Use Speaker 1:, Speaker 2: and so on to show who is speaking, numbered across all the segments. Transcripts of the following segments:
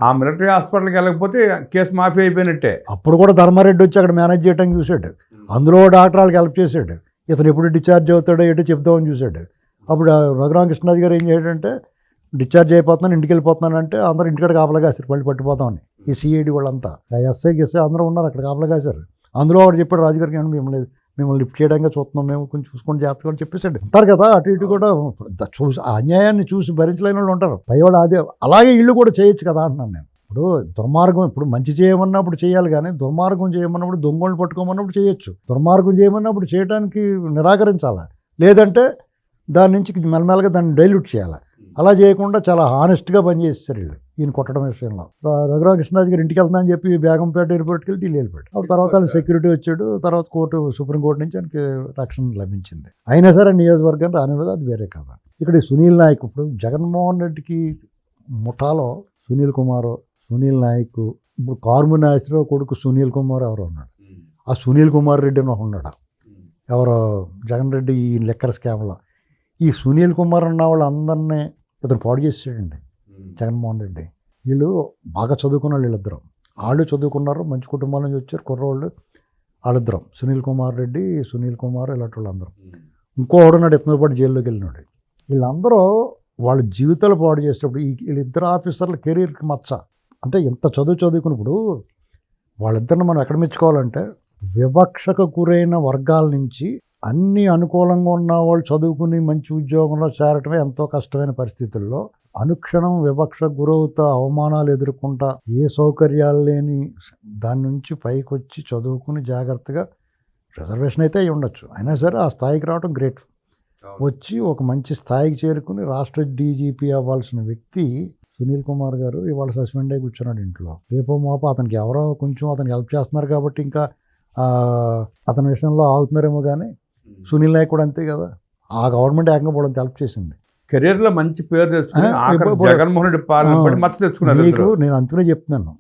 Speaker 1: ఆ మిలిటరీ హాస్పిటల్కి వెళ్ళకపోతే కేసు మాఫీ అయిపోయినట్టే.
Speaker 2: అప్పుడు కూడా ధర్మారెడ్డి వచ్చి అక్కడ మేనేజ్ చేయడానికి చూశాడు. అందులో డాక్టర్ వాళ్ళకి హెల్ప్ చేశాడు. ఇతను ఎప్పుడు డిశ్చార్జ్ అవుతాడో ఏంటో చెప్తామని చూశాడు. అప్పుడు రఘురామకృష్ణరాజు గారు ఏం చేయడంటే, డిశ్చార్జ్ అయిపోతున్నాను ఇంటికి వెళ్ళిపోతున్నాను అంటే అందరూ ఇంటికాడ కాపలా కాశారు, మళ్ళీ పట్టిపోతామని. ఈ సిఐడి వాళ్ళంతా ఎస్ఐ అందరూ ఉన్నారు అక్కడ కాపలా కాశారు. అందులో వాడు చెప్పాడు రాజుగారికి, మిమ్మల్ని లిఫ్ట్ చేయడానికి చూస్తున్నాం, మేము కొంచెం చూసుకొని జాగ్రత్తగా అని చెప్పేసాడు. ఉంటారు కదా అటు ఇటు కూడా చూసి ఆ అన్యాయాన్ని చూసి భరించలేని వాళ్ళు ఉంటారు. పైవాడు అదే అలాగే ఇళ్ళు కూడా చేయొచ్చు కదా అంటున్నాను నేను. ఇప్పుడు దుర్మార్గం, ఇప్పుడు మంచి చేయమన్నప్పుడు చేయాలి, కానీ దుర్మార్గం చేయమన్నప్పుడు దొంగలను పట్టుకోమన్నప్పుడు చేయొచ్చు. దుర్మార్గం చేయమన్నప్పుడు చేయడానికి నిరాకరించాలి, లేదంటే దాని నుంచి మెల్లమెల్లగా దాన్ని డైల్యూట్ చేయాలి. అలా చేయకుండా చాలా హానెస్ట్గా పనిచేస్తారు వీళ్ళు ఈయన కొట్టడం విషయంలో. రఘురామకృష్ణరాజు గారు ఇంటికి వెళ్తానని చెప్పి బేగంపేట ఎయిర్పోర్ట్కి వెళ్ళి ఢిల్లీ వెళ్ళిపోయాడు. అప్పుడు తర్వాత ఆయన సెక్యూరిటీ వచ్చాడు. తర్వాత సుప్రీంకోర్టు నుంచి ఆయనకి రక్షణ లభించింది. అయినా సరే నియోజకవర్గం రానివ్వదు, అది వేరే కదా. ఇక్కడ సునీల్ నాయక్, ఇప్పుడు జగన్మోహన్ రెడ్డికి ముఠాలో సునీల్ నాయక్, ఇప్పుడు కార్ము నాగేశ్వరరావు కొడుకు సునీల్ కుమార్ ఎవరో ఉన్నాడు. ఆ సునీల్ కుమార్ రెడ్డి అని ఉన్నాడు, ఎవరో జగన్ రెడ్డి ఈ లెక్కర్ స్కామ్లో. ఈ సునీల్ కుమార్ అన్న వాళ్ళందరినీ ఇతను పాడు చేసాడండి జగన్మోహన్ రెడ్డి. వీళ్ళు బాగా చదువుకున్న వీళ్ళిద్దరం, వాళ్ళు చదువుకున్నారు, మంచి కుటుంబాల నుంచి వచ్చారు కుర్రవాళ్ళు వాళ్ళిద్దరం, సునీల్ కుమార్ ఇలాంటి వాళ్ళందరూ. ఇంకో ఉన్నాడు ఇతనితో పాటు జైల్లోకి వెళ్ళినాడు. వీళ్ళందరూ వాళ్ళ జీవితాలు పాడు చేసేటప్పుడు వీళ్ళిద్దరు ఆఫీసర్ల కెరీర్కి మచ్చ. అంటే ఇంత చదువుకున్నప్పుడు వాళ్ళిద్దరిని మనం ఎక్కడ మెచ్చుకోవాలంటే, వివక్షకు గురైన వర్గాల నుంచి అన్ని అనుకూలంగా ఉన్న వాళ్ళు చదువుకుని మంచి ఉద్యోగంలో చేరటమే ఎంతో కష్టమైన పరిస్థితుల్లో అనుక్షణం వివక్షకు గురవుతా అవమానాలు ఎదుర్కొంటా ఏ సౌకర్యాలు లేని దాని నుంచి పైకి వచ్చి చదువుకుని జాగ్రత్తగా, రిజర్వేషన్ అయితే అయి ఉండొచ్చు, అయినా సరే ఆ స్థాయికి రావడం గ్రేట్. వచ్చి ఒక మంచి స్థాయికి చేరుకుని రాష్ట్ర డీజీపీ అవ్వాల్సిన వ్యక్తి సునీల్ కుమార్ గారు ఇవాళ సస్పెండ్ అయి కూర్చున్నాడు ఇంట్లో. రేపో మాపో అతనికి ఎవరో కొంచెం అతనికి హెల్ప్ చేస్తున్నారు కాబట్టి ఇంకా అతని విషయంలో ఆగుతున్నారేమో, కానీ సునీల్ నాయక్ కూడా అంతే కదా, ఆ గవర్నమెంట్ ఏకంగా పోవడానికి హెల్ప్ చేసింది.
Speaker 1: కెరీర్లో మంచి పేరు తెచ్చుకుని జగన్మోహన్ రెడ్డి పాలన మచ్చ తెచ్చుకున్నారు.
Speaker 2: మీకు నేను అందుకనే చెప్తున్నాను,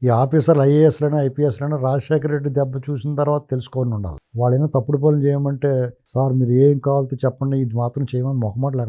Speaker 2: ఈ ఆఫీసర్లు ఐఏఎస్లైనా ఐపీఎస్లైనా రాజశేఖర రెడ్డి దెబ్బ చూసిన తర్వాత తెలుసుకొని ఉండాలి. వాళ్ళైనా తప్పుడు పనులు చేయమంటే, సార్ మీరు ఏం కావాలో చెప్పండి, ఇది మాత్రం చేయమని మొహమాట